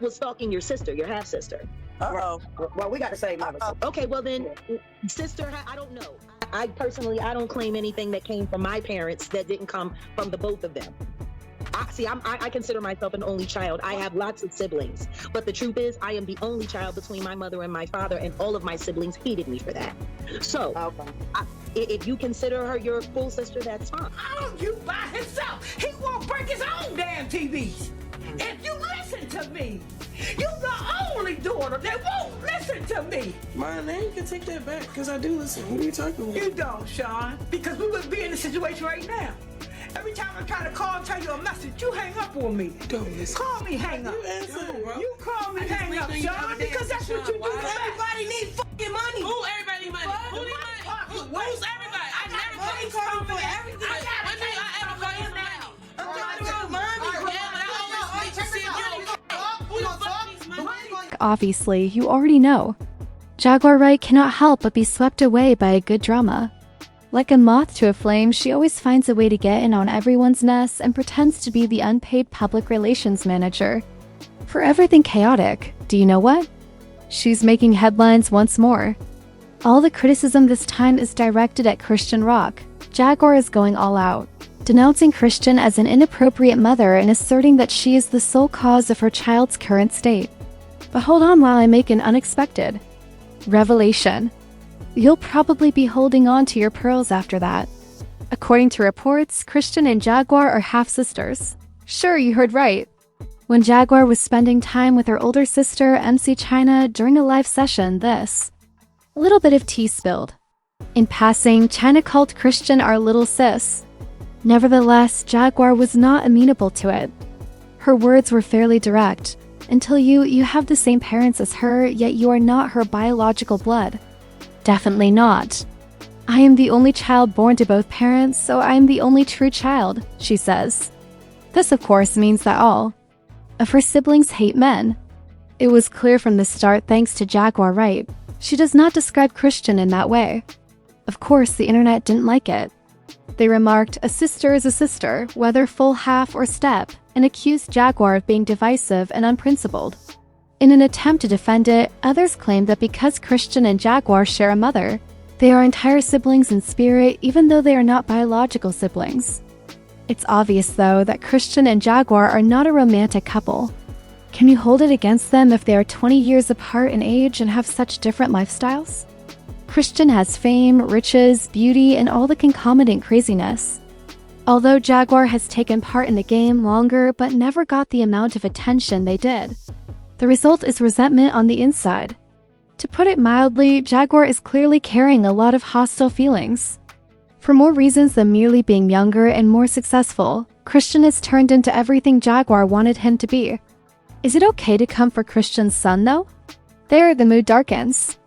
was stalking your sister, your half sister. Uh-oh. Well, we got the same mother. Okay, well then, sister, I don't know. I personally, I don't claim anything that came from my parents that didn't come from the both of them. I consider myself an only child. I have lots of siblings, but the truth is, I am the only child between my mother and my father, and all of my siblings hated me for that. So, if you consider her your full sister, that's fine. Oh, you by himself. He won't break his own damn TVs. If you listen to me, you're the only daughter that won't listen to me. My name can take that back, because I do listen. What are you talking about? You don't, Sean, because we would be in a situation right now. Every time I try to call and tell you a message, you hang up on me. Don't listen. Call me hang up. You answer, bro. You call me hang up, Sean, because that's what you do. Everybody needs fucking money. Who everybody need money? Who need money? Who's everybody? I never call you for everything. When did I ever call you for money? I'm talking about mommy. Yeah, but I always need to see if who the fuck needs money? Obviously, you already know. Jaguar Wright cannot help but be swept away by a good drama. Like a moth to a flame, she always finds a way to get in on everyone's mess and pretends to be the unpaid public relations manager. For everything chaotic, do you know what? She's making headlines once more. All the criticism this time is directed at Chrisean Rock. Jaguar is going all out, denouncing Chrisean as an inappropriate mother and asserting that she is the sole cause of her child's current state. But hold on while I make an unexpected revelation. You'll probably be holding on to your pearls after that. According to reports, Chrisean and Jaguar are half-sisters. Sure, you heard right. When Jaguar was spending time with her older sister, MC China, during a live session, a little bit of tea spilled. In passing, China called Chrisean our little sis. Nevertheless, Jaguar was not amenable to it. Her words were fairly direct. Until you have the same parents as her, yet you are not her biological blood. Definitely not. I am the only child born to both parents, so I am the only true child, she says. This, of course, means that all of her siblings hate men. It was clear from the start thanks to Jaguar Wright. She does not describe Chrisean in that way. Of course, the internet didn't like it. They remarked, a sister is a sister, whether full half or step, and accused Jaguar of being divisive and unprincipled. In an attempt to defend it, others claimed that because Chrisean and Jaguar share a mother, they are entire siblings in spirit even though they are not biological siblings. It's obvious, though, that Chrisean and Jaguar are not a romantic couple. Can you hold it against them if they are 20 years apart in age and have such different lifestyles? Chrisean has fame, riches, beauty, and all the concomitant craziness. Although Jaguar has taken part in the game longer but never got the amount of attention they did, the result is resentment on the inside. To put it mildly, Jaguar is clearly carrying a lot of hostile feelings. For more reasons than merely being younger and more successful, Chrisean has turned into everything Jaguar wanted him to be. Is it okay to come for Chrisean's son, though? There, the mood darkens.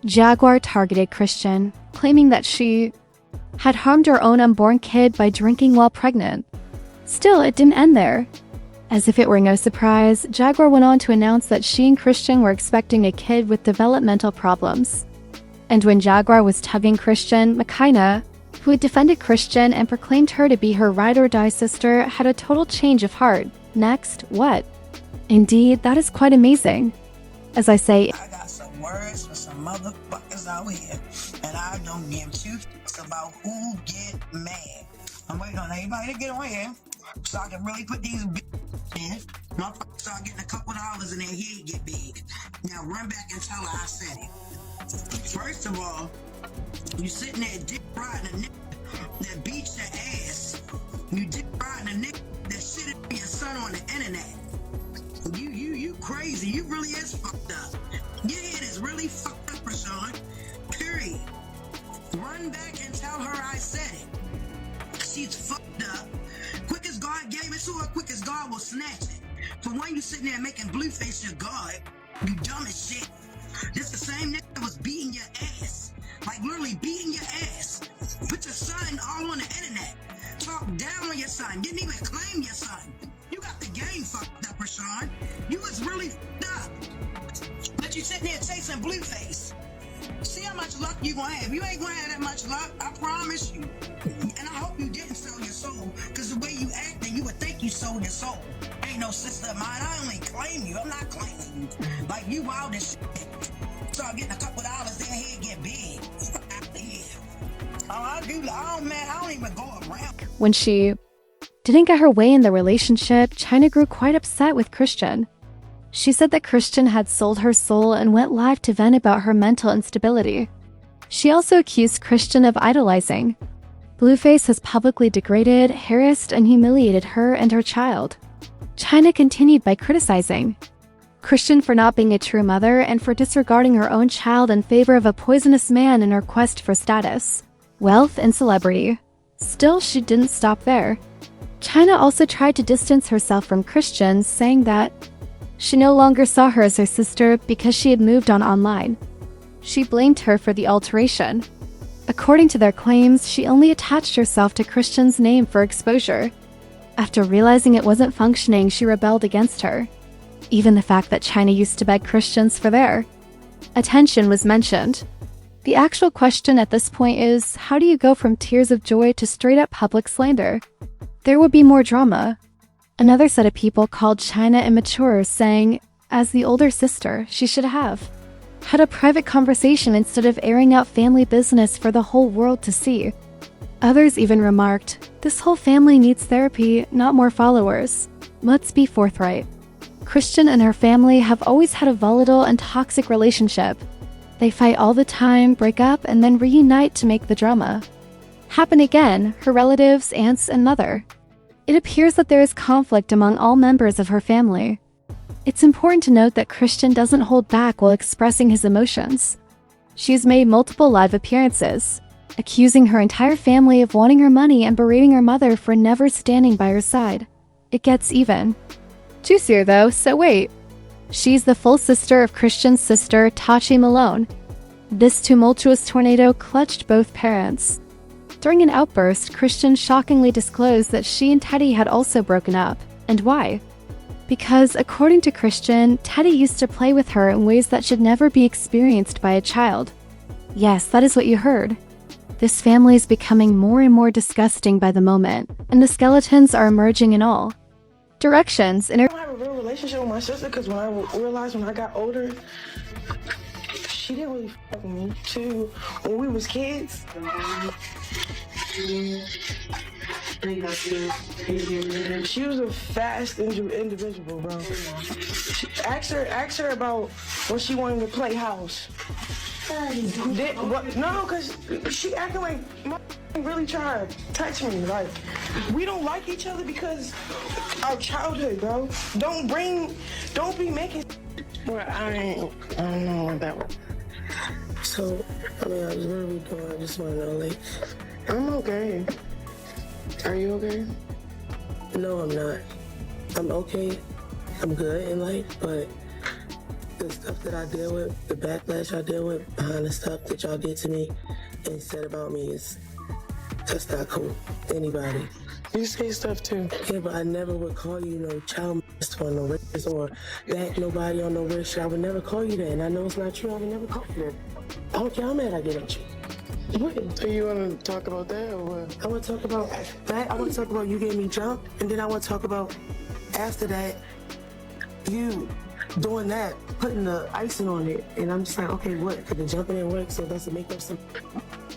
Jaguar targeted Chrisean, claiming that she had harmed her own unborn kid by drinking while pregnant. Still, it didn't end there. As if it were no surprise, Jaguar went on to announce that she and Chrisean were expecting a kid with developmental problems. And when Jaguar was tugging Chrisean, Makaina, who had defended Chrisean and proclaimed her to be her ride-or-die sister, had a total change of heart. Next, what? Indeed, that is quite amazing. As I say, I got some words for some motherfuckers out here, and I don't give two fucks about who get mad. I'm waiting on everybody to get on here so I can really put these in. Motherfuckers start getting a couple dollars and their head get big. Now run back and tell her I said it. First of all, you sitting there dick riding a nigga that beats your ass. You dick riding a nigga that shitted your son on the internet. You crazy. You really is fucked up. Your head is really fucked up, Rashawn. Period. Run back and tell her I said it. She's fucked up. Quick as God gave it to her, quick as God will snatch it. For when you sitting there making Blueface your God, you dumb as shit. This the same nigga that was beating your ass. Like literally beating your ass. Put your son all on the internet. Talk down on your son. Didn't even claim your son. You got the game fucked up, Rashawn. You was really fucked up. But you sitting there chasing Blueface. See how much luck you gonna have. You ain't gonna have that much luck, I promise you. And I hope you didn't sell your soul, because the way you acting, you would think you sold your soul. Ain't no sister of mine. I only claim you. I'm not claiming Like, you wild as shit. Start getting a couple dollars, then he'd get big. I don't even go around. When she didn't get her way in the relationship, China grew quite upset with Chrisean. She said that Chrisean had sold her soul and went live to vent about her mental instability. She also accused Chrisean of idolizing. Blueface has publicly degraded, harassed, and humiliated her and her child. China continued by criticizing Chrisean for not being a true mother and for disregarding her own child in favor of a poisonous man in her quest for status, wealth, and celebrity. Still, she didn't stop there. China also tried to distance herself from Chrisean, saying that she no longer saw her as her sister because she had moved on online. She blamed her for the alteration. According to their claims, she only attached herself to Chrisean's name for exposure. After realizing it wasn't functioning, she rebelled against her. Even the fact that China used to beg Chriseans for their attention was mentioned. The actual question at this point is, how do you go from tears of joy to straight-up public slander? There would be more drama. Another set of people called China immature, saying, as the older sister, she should have had a private conversation instead of airing out family business for the whole world to see. Others even remarked, this whole family needs therapy, not more followers. Let's be forthright. Chrisean and her family have always had a volatile and toxic relationship. They fight all the time, break up, and then reunite to make the drama happen again, her relatives, aunts, and mother. It appears that there is conflict among all members of her family. It's important to note that Chrisean doesn't hold back while expressing his emotions. She's made multiple live appearances, accusing her entire family of wanting her money and berating her mother for never standing by her side. It gets even juicier though, so wait. She's the full sister of Chrisean's sister, Tachi Malone. This tumultuous tornado clutched both parents. During an outburst, Chrisean shockingly disclosed that she and Teddy had also broken up. And why? Because, according to Chrisean, Teddy used to play with her in ways that should never be experienced by a child. Yes, that is what you heard. This family is becoming more and more disgusting by the moment, and the skeletons are emerging in all directions. I don't have a real relationship with my sister because when I realized when I got older, she didn't really fuck with me too. When we was kids, she was a fast individual, bro. Ask her about when she wanted to play house. No, because she acting like my really trying to touch me. Like, we don't like each other because our childhood, bro. Don't be making. Well, I don't know what that was. So, what are we doing? I just want to know, like, I'm okay. Are you okay? No, I'm not. I'm okay. I'm good in life, but the stuff that I deal with, the backlash I deal with behind the stuff that y'all did to me and said about me is just not cool. Anybody. You say stuff too. Yeah, but I never would call you no child molester or no rapist or back nobody on no weird shit. I would never call you that, and I know it's not true. I would never call you that. I don't care how mad I get at you. What? So you want to talk about that or what? I want to talk about that. I want to talk about you gave me jump, and then I want to talk about after that, you doing that, putting the icing on it, and I'm just like, okay, what? Because the jumping didn't work, so that's to make up some.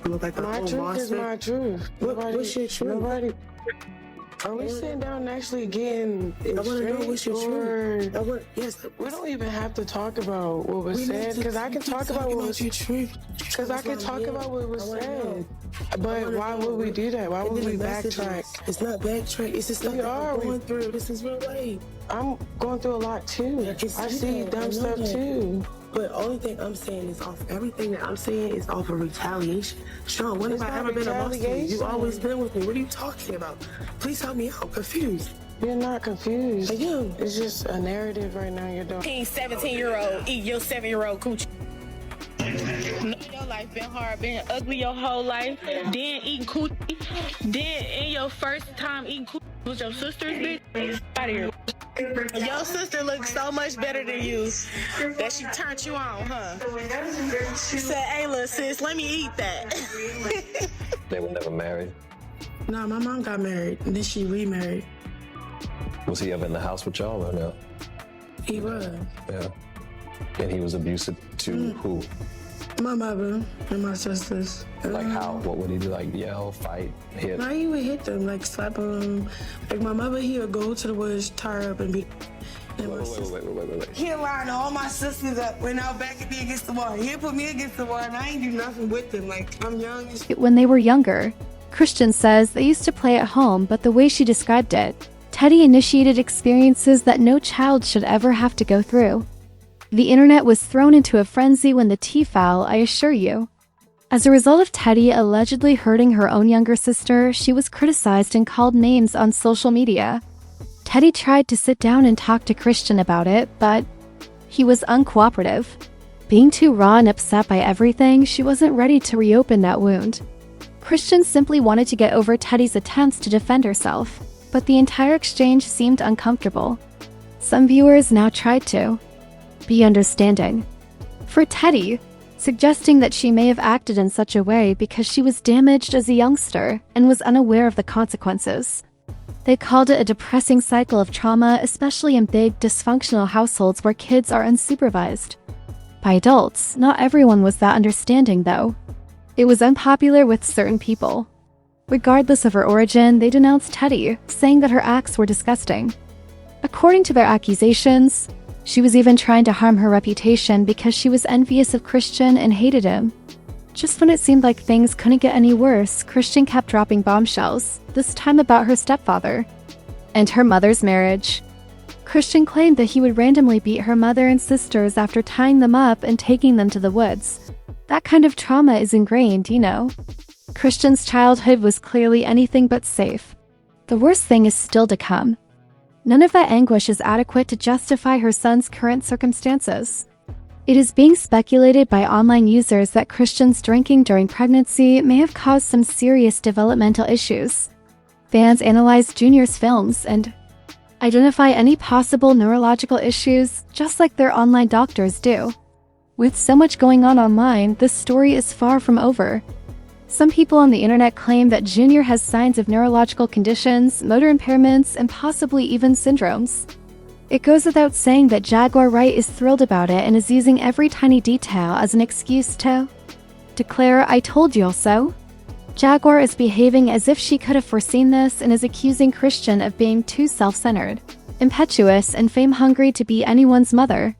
Look like my truth is my truth. What's your truth? Nobody. Are we sitting down and actually getting it I want to know what's your truth. Yes. We don't even have to talk about what was said, because I can talk about what was truth. Because I can talk about what was said. But why would we do that? Why would we backtrack? It's not backtrack. It's just like I'm going through. This is real life. I'm going through a lot too. I see dumb stuff too. But only thing I'm saying is off. Everything that I'm saying is off of retaliation. Sean, when have I ever been a monster? You've always been with me. What are you talking about? Please help me out. I'm confused. You're not confused. I am. It's just a narrative right now you're doing. 17-year-old eat your 7-year-old coochie. Your life been hard, been ugly your whole life. Then eating coochie. Then in your first time eating coochie was your sister's bitch. Out of here. Your sister looks so much better than you that she turned you on, huh? She said, hey, little sis, let me eat that. They were never married. No, my mom got married, and then she remarried. Was he ever in the house with y'all or no? He was. Yeah. And he was abusive to who? My mother and my sisters. Like how? What would he do? Like yell, fight, hit? No, he would hit them, like slap them. Like my mother, he would go to the woods, tie her up, and beat. Wait. He'd line all my sisters up when I was back at me against the wall. He'd put me against the wall, and I ain't do nothing with them. Like, I'm young. When they were younger, Chrisean says they used to play at home, but the way she described it, Teddy initiated experiences that no child should ever have to go through. The internet was thrown into a frenzy when the tea fell, I assure you. As a result of Teddy allegedly hurting her own younger sister, she was criticized and called names on social media. Teddy tried to sit down and talk to Chrisean about it, but he was uncooperative. Being too raw and upset by everything, she wasn't ready to reopen that wound. Chrisean simply wanted to get over Teddy's attempts to defend herself, but the entire exchange seemed uncomfortable. Some viewers now tried to be understanding for Teddy, suggesting that she may have acted in such a way because she was damaged as a youngster and was unaware of the consequences. They called it a depressing cycle of trauma, especially in big, dysfunctional households where kids are unsupervised by adults. Not everyone was that understanding, though. It was unpopular with certain people. Regardless of her origin, they denounced Teddy, saying that her acts were disgusting. According to their accusations, she was even trying to harm her reputation because she was envious of Chrisean and hated him. Just when it seemed like things couldn't get any worse, Chrisean kept dropping bombshells, this time about her stepfather and her mother's marriage. Chrisean claimed that he would randomly beat her mother and sisters after tying them up and taking them to the woods. That kind of trauma is ingrained, you know. Chrisean's childhood was clearly anything but safe. The worst thing is still to come. None of that anguish is adequate to justify her son's current circumstances. It is being speculated by online users that Chrisean's drinking during pregnancy may have caused some serious developmental issues. Fans analyze Junior's films and identify any possible neurological issues, just like their online doctors do. With so much going on online, this story is far from over. Some people on the internet claim that Junior has signs of neurological conditions, motor impairments, and possibly even syndromes. It goes without saying that Jaguar Wright is thrilled about it and is using every tiny detail as an excuse to declare, "I told you so." Jaguar is behaving as if she could have foreseen this and is accusing Chrisean of being too self-centered, impetuous, and fame-hungry to be anyone's mother.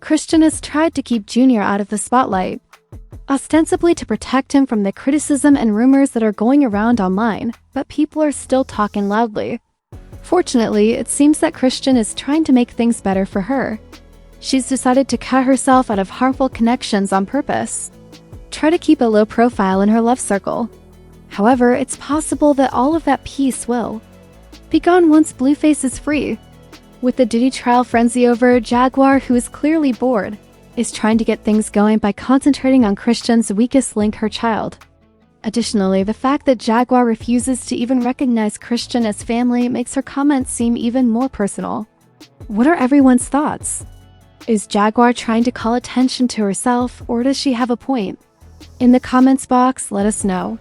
Chrisean has tried to keep Junior out of the spotlight, ostensibly to protect him from the criticism and rumors that are going around online, but people are still talking loudly. Fortunately, it seems that Chrisean is trying to make things better for her. She's decided to cut herself out of harmful connections on purpose. Try to keep a low profile in her love circle. However, it's possible that all of that peace will be gone once Blueface is free. With the Diddy trial frenzy over, Jaguar, who is clearly bored, is trying to get things going by concentrating on Chrisean's weakest link, her child. Additionally, the fact that Jaguar refuses to even recognize Chrisean as family makes her comments seem even more personal. What are everyone's thoughts? Is Jaguar trying to call attention to herself, or does she have a point? In the comments box, let us know.